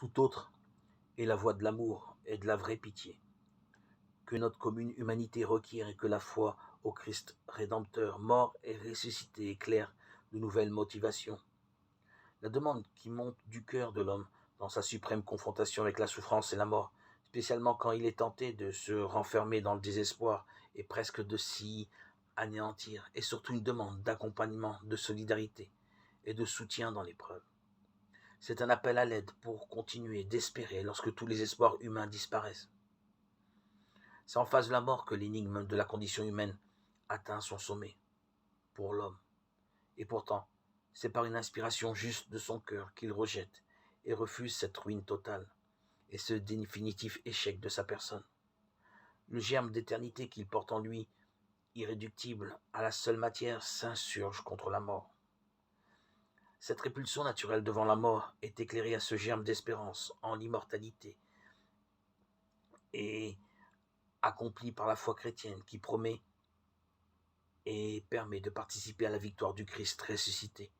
Tout autre est la voie de l'amour et de la vraie pitié, que notre commune humanité requiert et que la foi au Christ rédempteur, mort et ressuscité éclaire de nouvelles motivations. La demande qui monte du cœur de l'homme dans sa suprême confrontation avec la souffrance et la mort, spécialement quand il est tenté de se renfermer dans le désespoir et presque de s'y anéantir, est surtout une demande d'accompagnement, de solidarité et de soutien dans l'épreuve. C'est un appel à l'aide pour continuer d'espérer lorsque tous les espoirs humains disparaissent. C'est en face de la mort que l'énigme de la condition humaine atteint son sommet pour l'homme. Et pourtant, c'est par une inspiration juste de son cœur qu'il rejette et refuse cette ruine totale et ce définitif échec de sa personne. Le germe d'éternité qu'il porte en lui, irréductible à la seule matière, s'insurge contre la mort. Cette répulsion naturelle devant la mort est éclairée à ce germe d'espérance en l'immortalité et accomplie par la foi chrétienne qui promet et permet de participer à la victoire du Christ ressuscité,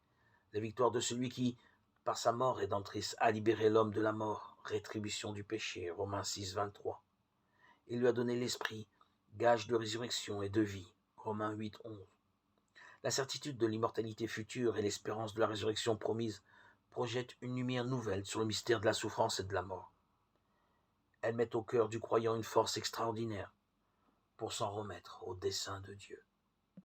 la victoire de celui qui, par sa mort rédemptrice, a libéré l'homme de la mort, rétribution du péché, Romains 6, 23. Il lui a donné l'esprit, gage de résurrection et de vie, Romains 8, 11. La certitude de l'immortalité future et l'espérance de la résurrection promise projettent une lumière nouvelle sur le mystère de la souffrance et de la mort. Elles mettent au cœur du croyant une force extraordinaire pour s'en remettre au dessein de Dieu.